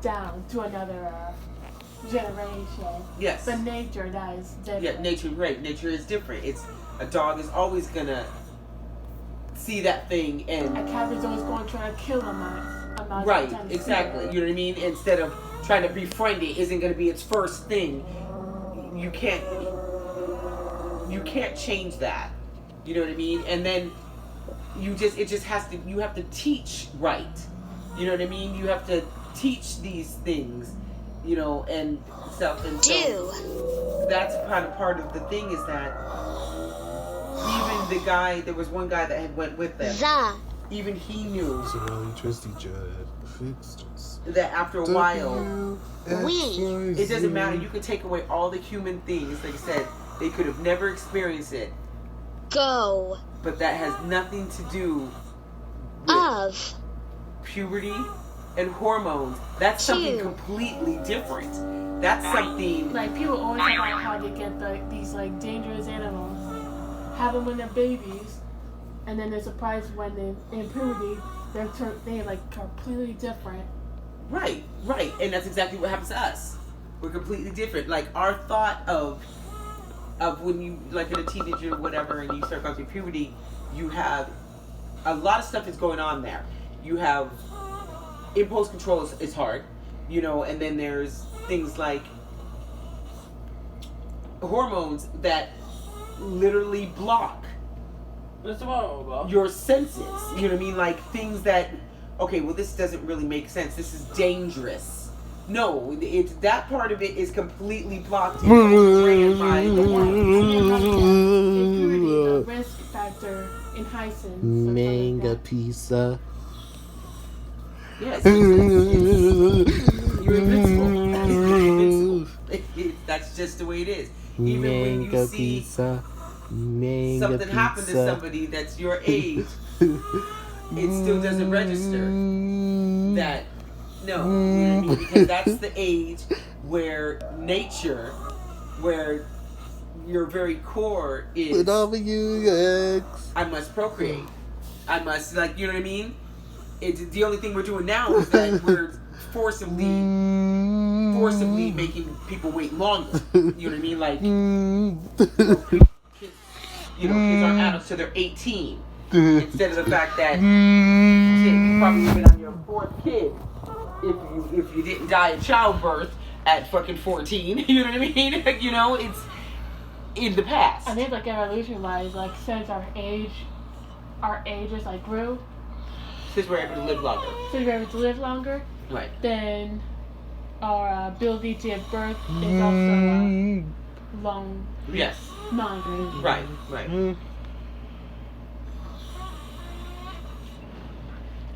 down to another generation. Yes. But nature, that is different. Yeah, nature, right. Nature is different. It's a dog is always gonna see that thing and a cat is always going to try to kill a mouse. Right, exactly. You know what I mean? Instead of trying to befriend it, isn't gonna be its first thing. You can't change that. You know what I mean? And then you have to teach right. You know what I mean? You have to teach these things, you know, and stuff. And so that's kind of part of the thing is that even the guy, there was one guy that had went with them. Even he knew that after a while, it doesn't matter. You can take away all the human things. Like I said, they could have never experienced it. But that has nothing to do with puberty and hormones. That's something completely different. That's something like people always talk about how they get these like dangerous animals, have them when they're babies, and then they're surprised when they're in puberty. They're like completely different. Right, and that's exactly what happens to us. We're completely different. Like our thought of when you like in a teenager or whatever, and you start going through puberty, you have a lot of stuff is going on there. You have impulse control is hard, you know, and then there's things like hormones that literally block your senses. You know what I mean? Like things that, okay, well this doesn't really make sense. This is dangerous. No, it's that part of it is completely blocked by the hormones. Risk factor in Hyson. Manga pizza. Yes, you're invincible. That's just the way it is. Even when you see something happen to somebody that's your age, it still doesn't register that. No, you know what I mean? Because that's the age where nature, where your very core is. I must procreate. I must, like, you know what I mean? It's the only thing we're doing now is that we're forcibly making people wait longer. You know what I mean? Like, kids aren't adults till they're 18. Instead of the fact that you probably been on your fourth kid if you didn't die in childbirth at fucking 14. You know what I mean? You know, it's in the past. I think like evolution-wise, like since our ages like grew. Since we're able to live longer. Right. Then our ability to give birth is also long. Yes. Longer. Right.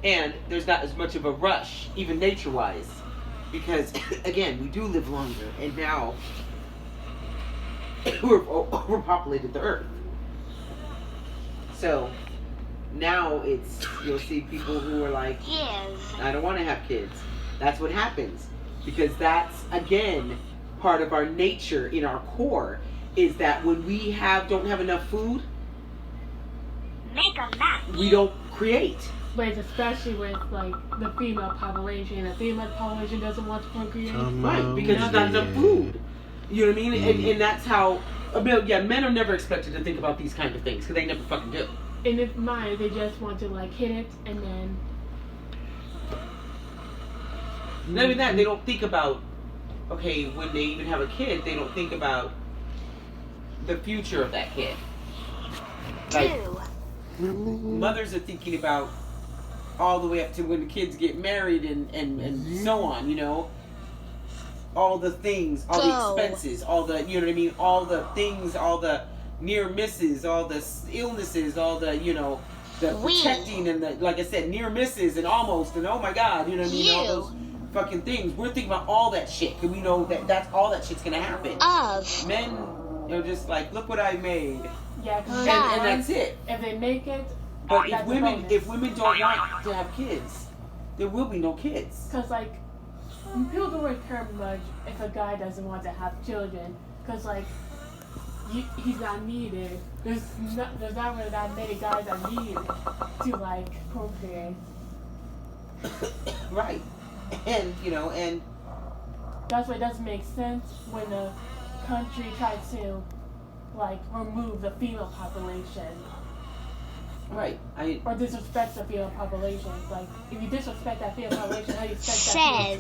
And there's not as much of a rush, even nature-wise, because again, we do live longer, and now we've overpopulated the earth. So now you'll see people who are like, I don't want to have kids. That's what happens, because that's again part of our nature in our core is that when we don't have enough food, we don't create. But it's especially with like the female population. The female population doesn't want to procreate. Right, because there's not enough food. You know what I mean? And that's how, men are never expected to think about these kind of things because they never fucking do. In their mind, they just want to like hit it and then. Not even that, they don't think about, okay, when they even have a kid, they don't think about the future of that kid. Like, mothers are thinking about all the way up to when the kids get married and so on, you know. All the things, all the expenses, all the, you know what I mean, all the things, all the near misses, all the illnesses, all the, you know, the protecting and the, like I said, near misses and almost, and oh my God, you know what I mean, all those fucking things. We're thinking about all that shit, because we know that that's all that shit's gonna happen. Men are just like, look what I made. Yeah, and that's it. If they make it, but if women don't want to have kids, there will be no kids. Because like, people don't really care much if a guy doesn't want to have children, because like, he's not needed. There's not really that many guys that need to like procreate. Right. And and That's why it doesn't make sense when the country tries to, like, remove the female population right, or disrespect the female population. Like, if you disrespect that female population, how do you expect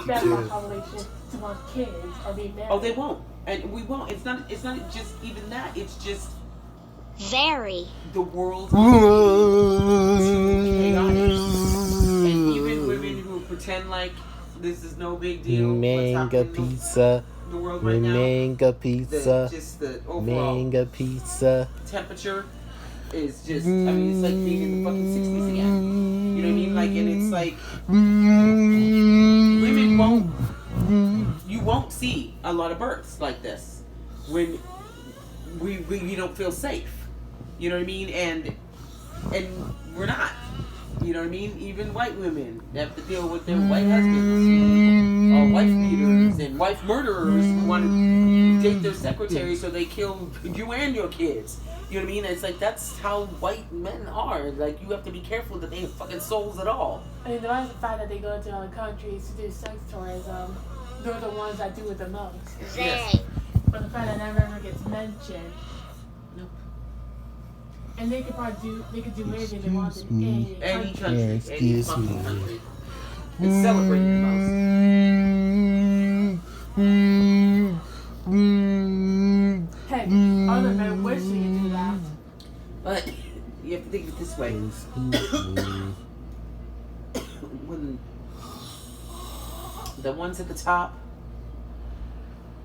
that female population to want kids or be married? oh, they won't, and we won't. It's not just even that. It's just Very. the world is too chaotic, and even women who pretend like this is no big deal. What's Manga happening pizza. in the world right now? Manga pizza. Just the overall Manga pizza. temperature is just. I mean, it's like being in the fucking 60s again. You know what I mean? Like, and it's like women won't. You won't see a lot of births like this when we don't feel safe. You know what I mean? And we're not. You know what I mean? Even white women have to deal with their white husbands, or wife beaters and wife murderers who want to date their secretary so they kill you and your kids. You know what I mean? It's like that's how white men are. Like you have to be careful that they have fucking souls at all. I mean, the fact that they go to other countries to do sex tourism, they're the ones that do it the most. Yes. But the fact that that never gets mentioned. Nope. And they could anything they want in Any country. country, any Excuse fucking me. country. It's celebrated the most. Heck, other men wish they could do that. But you have to think of it this way. When the ones at the top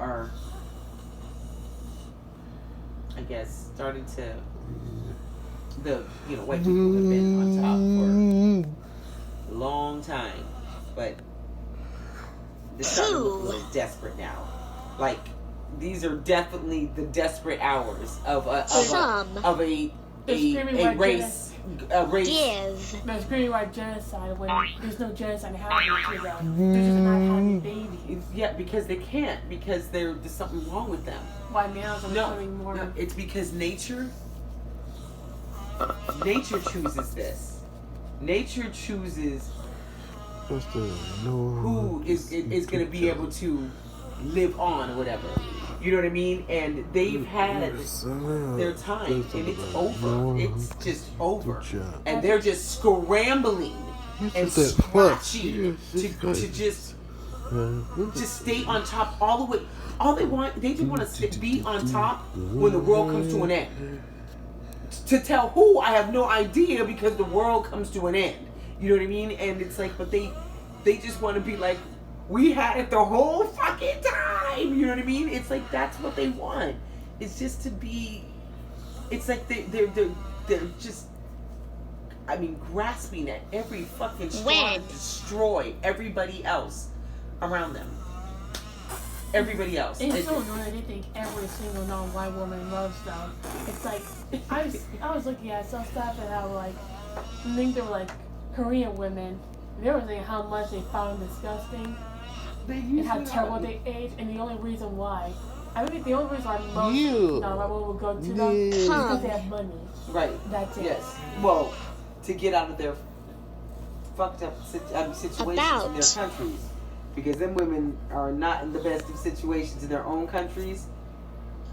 are, I guess, starting to, white people have been on top for a long time, but they're starting to look a little desperate now. Like, these are definitely the desperate hours of a race. A race. Give. There's pretty much genocide when there's no genocide happening to them. They're just not having babies. Yeah, because they can't, because there's something wrong with them. Why males are becoming more. No, it's because nature chooses this. Nature chooses who is going to be able to live on or whatever. You know what I mean? And they've had their time, and it's over. It's just over. And they're just scrambling and scratching to just stay on top all the way. All they just want to be on top when the world comes to an end. To tell who, I have no idea, because the world comes to an end. You know what I mean? And it's like, but they just want to be like, we had it the whole fucking time. You know what I mean? It's like that's what they want. It's just to be. It's like they're just. I mean, grasping at every fucking straw to destroy everybody else around them. Everybody else. It's so annoying. They think every single non-white woman loves them. It's like I was looking at some stuff and how like I think they were like Korean women. They were saying how much they found disgusting and how terrible they ate, and the only reason why. I think the only reason why most non-white women would go to them is because they have money. Right. That's it. Yes. Well, to get out of their fucked up situations in their countries. Because them women are not in the best of situations in their own countries.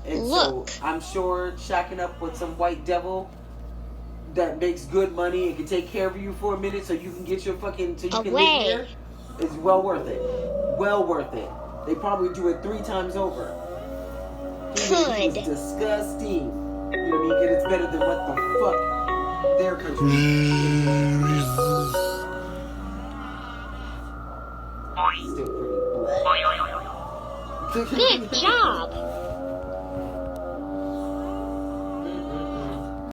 And so I'm sure shacking up with some white devil that makes good money and can take care of you for a minute so you can get your fucking, so you can live here, is well worth it. Well worth it. They probably do it 3 times over. He was disgusting. You know what I mean? And it's better than what the fuck their country is. Still pretty black. Good job.